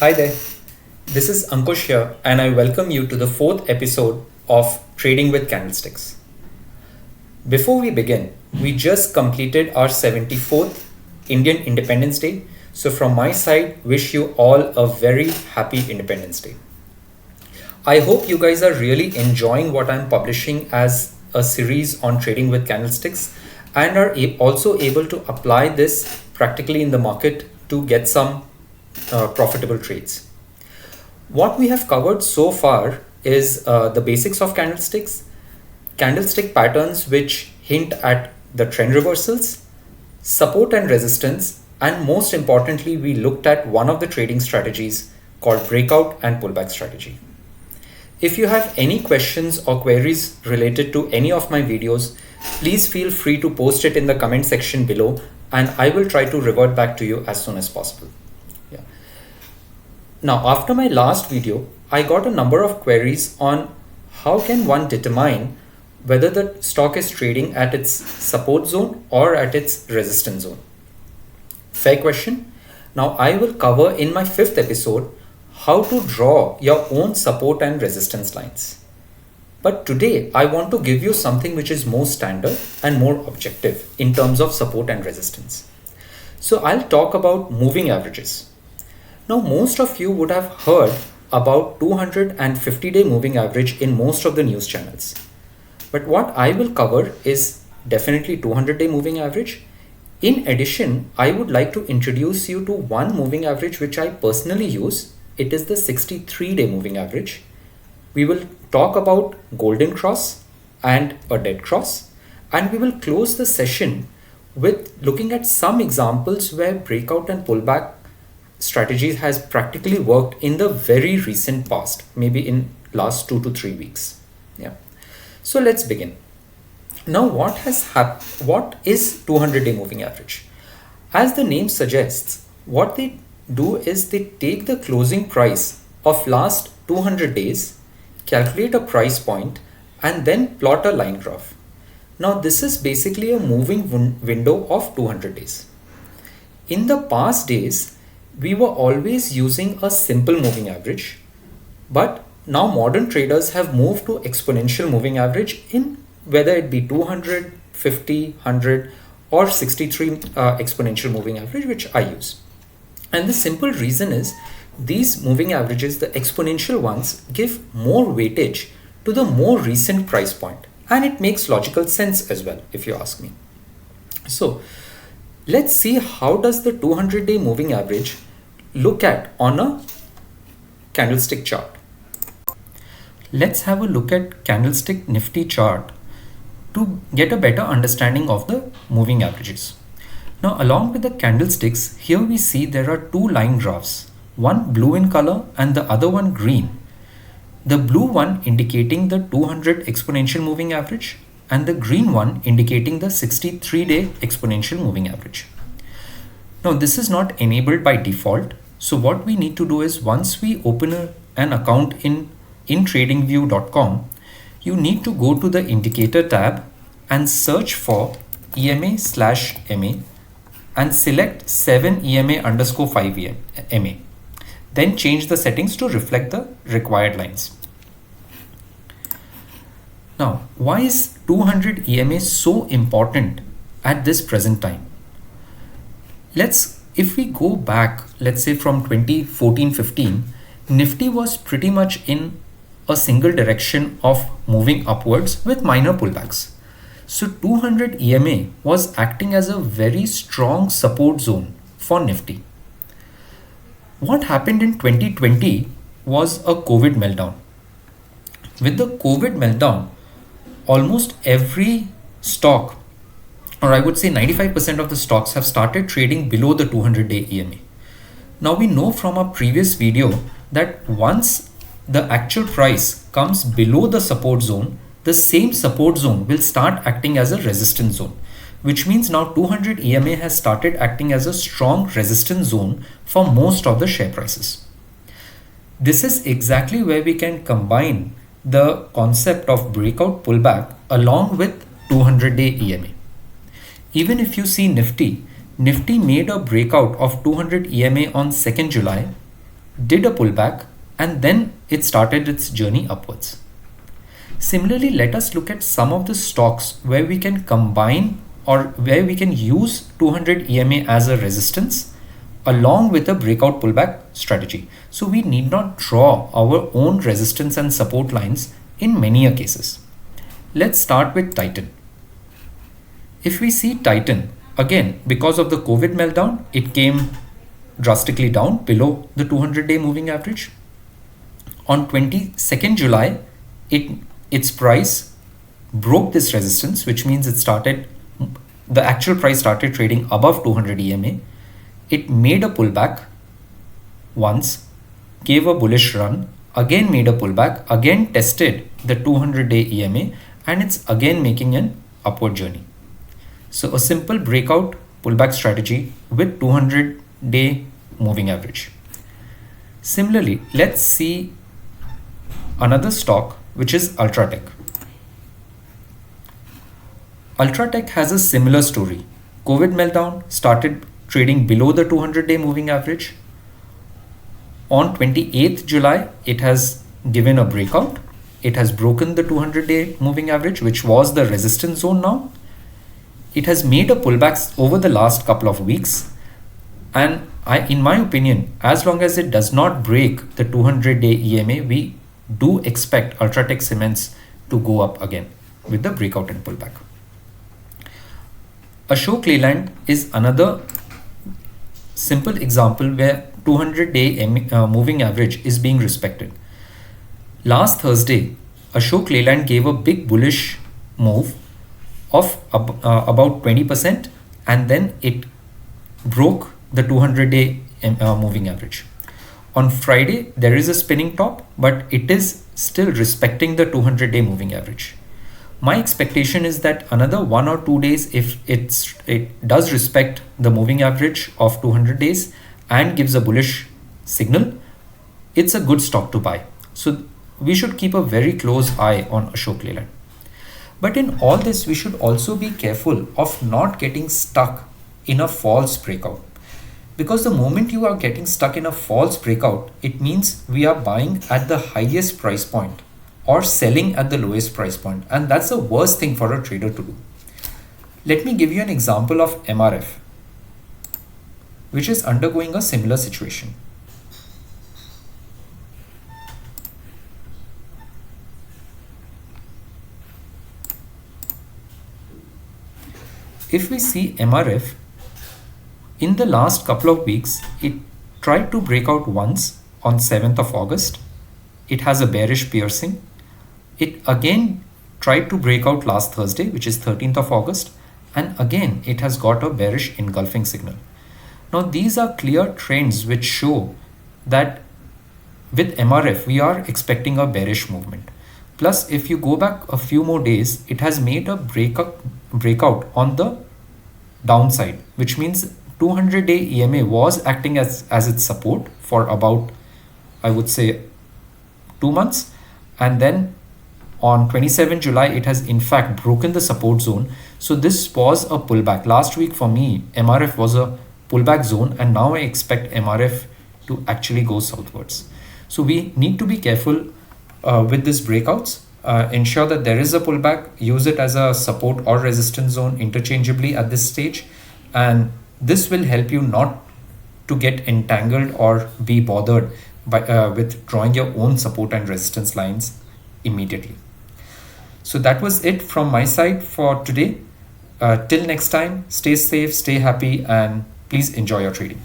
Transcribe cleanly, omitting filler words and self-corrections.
Hi there, this is Ankush here, and I welcome you to the fourth episode of Trading with Candlesticks. Before we begin, we just completed our 74th Indian Independence Day, so from my side, wish you all a very happy Independence Day. I hope you guys are really enjoying what I'm publishing as a series on trading with candlesticks and are also able to apply this practically in the market to get some profitable trades. What we have covered so far is the basics of candlesticks, candlestick patterns which hint at the trend reversals, support and resistance, and most importantly, we looked at one of the trading strategies called breakout and pullback strategy. If you have any questions or queries related to any of my videos, please feel free to post it in the comment section below and I will try to revert back to you as soon as possible. Yeah. Now, after my last video, I got a number of queries on how can one determine whether the stock is trading at its support zone or at its resistance zone. Fair question. Now, I will cover in my fifth episode how to draw your own support and resistance lines. But today I want to give you something which is more standard and more objective in terms of support and resistance. So I'll talk about moving averages. Now most of you would have heard about 250-day moving average in most of the news channels. But what I will cover is definitely 200-day moving average. In addition, I would like to introduce you to one moving average which I personally use. It is the 63-day moving average. We will talk about golden cross and a dead cross, and we will close the session with looking at some examples where breakout and pullback strategies has practically worked in the very recent past, maybe in last 2 to 3 weeks. Yeah. So let's begin. Now what is 200-day moving average? As the name suggests, what they do is they take the closing price of last 200 days, calculate a price point, and then plot a line graph. Now this is basically a moving window of 200 days. In the past days, we were always using a simple moving average, but now modern traders have moved to exponential moving average in whether it be 200, 50, 100 or 63 exponential moving average, which I use. And the simple reason is these moving averages, the exponential ones, give more weightage to the more recent price point. And it makes logical sense as well, if you ask me. So let's see how does the 200-day moving average look at on a candlestick chart. Let's have a look at candlestick Nifty chart to get a better understanding of the moving averages. Now along with the candlesticks, here we see there are two line graphs, one blue in color and the other one green. The blue one indicating the 200 exponential moving average and the green one indicating the 63-day exponential moving average. Now this is not enabled by default. So what we need to do is once we open an account in tradingview.com, you need to go to the indicator tab and search for EMA/MA and select 7 EMA underscore 5 MA. Then change the settings to reflect the required lines. Now, why is 200 EMA so important at this present time? If we go back, let's say from 2014-15, Nifty was pretty much in a single direction of moving upwards with minor pullbacks. So 200 EMA was acting as a very strong support zone for Nifty. What happened in 2020 was a COVID meltdown. With the COVID meltdown, almost every stock, or I would say 95% of the stocks, have started trading below the 200-day EMA. Now we know from our previous video that once the actual price comes below the support zone, the same support zone will start acting as a resistance zone, which means now 200 EMA has started acting as a strong resistance zone for most of the share prices. This is exactly where we can combine the concept of breakout pullback along with 200-day EMA. Even if you see Nifty made a breakout of 200 EMA on 2nd July did a pullback, and then it started its journey upwards. Similarly, let us look at some of the stocks where we can combine or where we can use 200 EMA as a resistance along with a breakout pullback strategy. So we need not draw our own resistance and support lines in many cases. Let's start with Titan. If we see Titan, again, because of the COVID meltdown, it came drastically down below the 200-day moving average. On 22nd July, its price broke this resistance, which means the actual price started trading above 200 EMA. It made a pullback once, gave a bullish run, again made a pullback, again tested the 200-day EMA, and it's again making an upward journey. So a simple breakout pullback strategy with 200-day moving average. Similarly, let's see another stock, which is Ultratech. Ultratech has a similar story. COVID meltdown, started trading below the 200-day moving average. On 28th July, it has given a breakout. It has broken the 200-day moving average, which was the resistance zone now. It has made a pullback over the last couple of weeks. And in my opinion, as long as it does not break the 200-day EMA, we do expect Ultratech Cements to go up again with the breakout and pullback. Ashok Leyland is another simple example where 200-day moving average is being respected. Last Thursday, Ashok Leyland gave a big bullish move of about 20%, and then it broke the 200-day moving average. On Friday, there is a spinning top, but it is still respecting the 200-day moving average. My expectation is that another 1 or 2 days, if it does respect the moving average of 200 days and gives a bullish signal, it's a good stock to buy. So we should keep a very close eye on Ashok Leyland. But in all this, we should also be careful of not getting stuck in a false breakout. Because the moment you are getting stuck in a false breakout, it means we are buying at the highest price point or selling at the lowest price point. And that's the worst thing for a trader to do. Let me give you an example of MRF, which is undergoing a similar situation. If we see MRF, in the last couple of weeks, it tried to break out once on 7th of August. It has a bearish piercing. It again tried to break out last Thursday, which is 13th of August. And again, it has got a bearish engulfing signal. Now, these are clear trends which show that with MRF, we are expecting a bearish movement. Plus, if you go back a few more days, it has made a breakout on the downside, which means 200-day EMA was acting as its support for about, I would say, 2 months. And then on 27 July, it has in fact broken the support zone. So this was a pullback. Last week for me, MRF was a pullback zone, and now I expect MRF to actually go southwards. So we need to be careful with these breakouts. Ensure that there is a pullback, use it as a support or resistance zone interchangeably at this stage, and this will help you not to get entangled or be bothered by with drawing your own support and resistance lines immediately. So that was it from my side for today. Till next time, stay safe, stay happy, and please enjoy your trading.